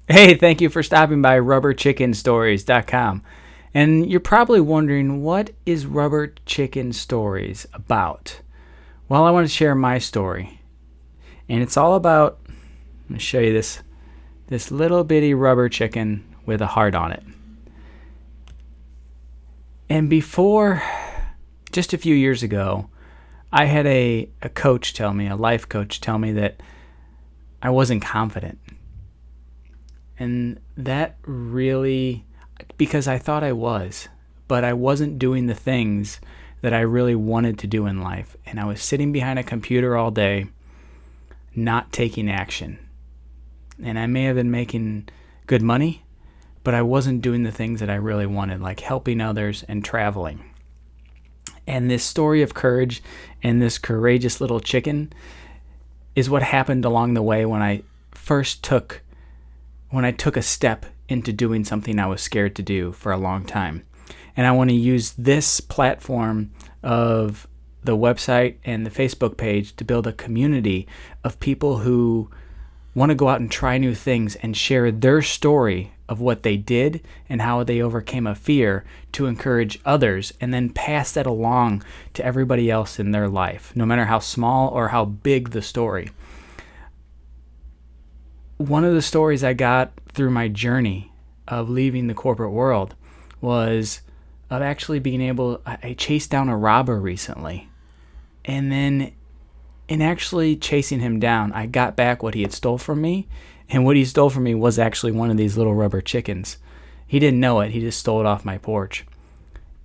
Hey, thank you for stopping by rubberchickenstories.com. And you're probably wondering, what is Rubber Chicken Stories about? Well, I want to share my story. And it's all about, I'm going to show you this little bitty rubber chicken with a heart on it. And before, just a few years ago, I had a coach tell me, a life coach tell me that I wasn't confident. And that really, because I thought I was, but I wasn't doing the things that I really wanted to do in life. And I was sitting behind a computer all day, not taking action. And I may have been making good money, but I wasn't doing the things that I really wanted, like helping others and traveling. And this story of courage and this courageous little chicken is what happened along the way when I took a step into doing something I was scared to do for a long time. And I want to use this platform of the website and the Facebook page to build a community of people who want to go out and try new things and share their story of what they did and how they overcame a fear to encourage others, and then pass that along to everybody else in their life, no matter how small or how big the story. One of the stories I got through my journey of leaving the corporate world was of actually being able, I chased down a robber recently. And then in actually chasing him down, I got back what he had stole from me. And what he stole from me was actually one of these little rubber chickens. He didn't know it. He just stole it off my porch.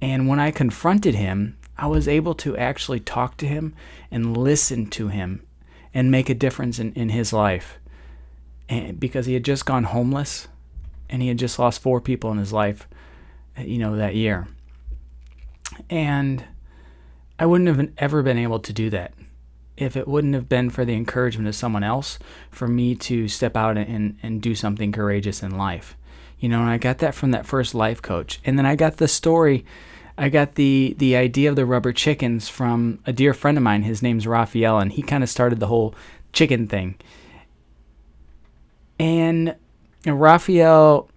And when I confronted him, I was able to actually talk to him and listen to him and make a difference in his life. And because he had just gone homeless and he had just lost 4 people in his life, that year. And I wouldn't have ever been able to do that if it wouldn't have been for the encouragement of someone else, for me to step out and do something courageous in life. And I got that from that first life coach. And then I got the story, I got the idea of the rubber chickens from a dear friend of mine. His name's Raphael, and he kind of started the whole chicken thing. And Raphael,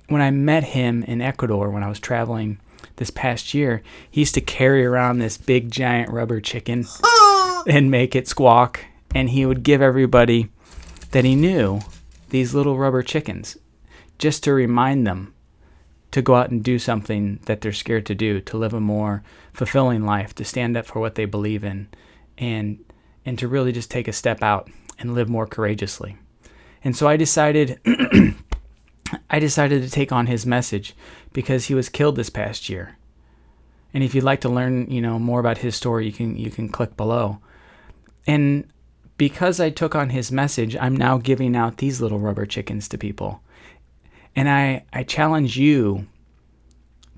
when I met him in Ecuador when I was traveling this past year, he used to carry around this big giant rubber chicken and make it squawk. And he would give everybody that he knew these little rubber chickens just to remind them to go out and do something that they're scared to do, to live a more fulfilling life, to stand up for what they believe in, and to really just take a step out and live more courageously. And so I decided to take on his message because he was killed this past year. And if you'd like to learn, more about his story, you can click below. And because I took on his message, I'm now giving out these little rubber chickens to people. And I challenge you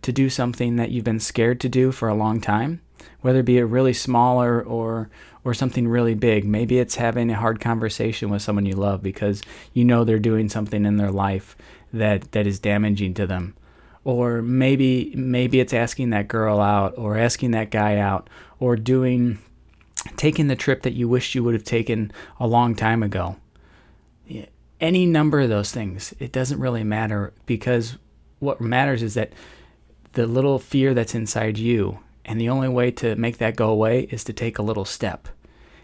to do something that you've been scared to do for a long time, whether it be a really small or something really big. Maybe it's having a hard conversation with someone you love because they're doing something in their life that is damaging to them. Or maybe it's asking that girl out, or asking that guy out, or taking the trip that you wished you would have taken a long time ago. Any number of those things, it doesn't really matter, because what matters is that the little fear that's inside you, and the only way to make that go away is to take a little step.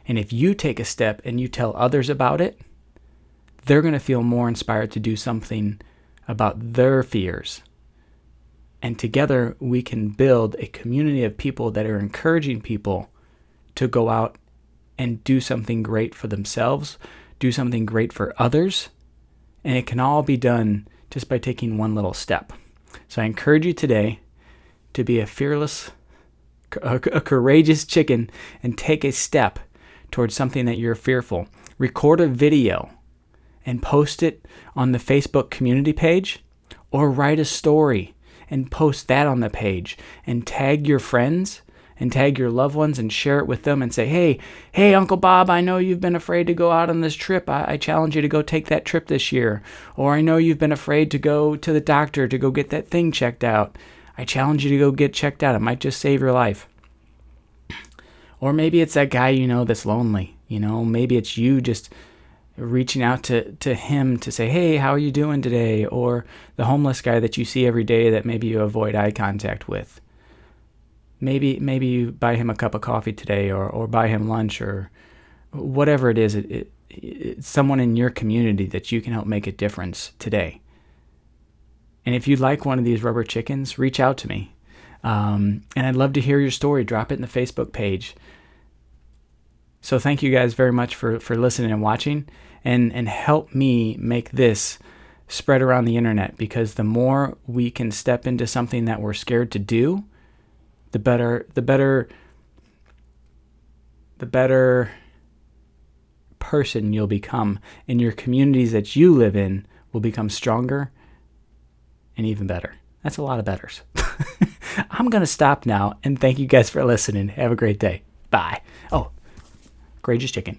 And if you take a step and you tell others about it, they're going to feel more inspired to do something about their fears. And together we can build a community of people that are encouraging people to go out and do something great for themselves, do something great for others, and it can all be done just by taking one little step. So I encourage you today to be a courageous chicken and take a step towards something that you're fearful. Record a video and post it on the Facebook community page, or write a story and post that on the page, and tag your friends and tag your loved ones and share it with them and say, hey, Uncle Bob, I know you've been afraid to go out on this trip. I challenge you to go take that trip this year. Or I know you've been afraid to go to the doctor to go get that thing checked out. I challenge you to go get checked out. It might just save your life. Or maybe it's that guy that's lonely. Maybe it's you just reaching out to him to say, hey, how are you doing today? Or the homeless guy that you see every day that maybe you avoid eye contact with. Maybe you buy him a cup of coffee today, or buy him lunch, or whatever it is. It's someone in your community that you can help make a difference today. And if you'd like one of these rubber chickens, reach out to me. And I'd love to hear your story. Drop it in the Facebook page. So thank you guys very much for listening and watching, and help me make this spread around the internet, because the more we can step into something that we're scared to do, the better person you'll become, and your communities that you live in will become stronger and even better. That's a lot of betters. I'm going to stop now, and thank you guys for listening. Have a great day. Bye. Oh, Courageous Chicken.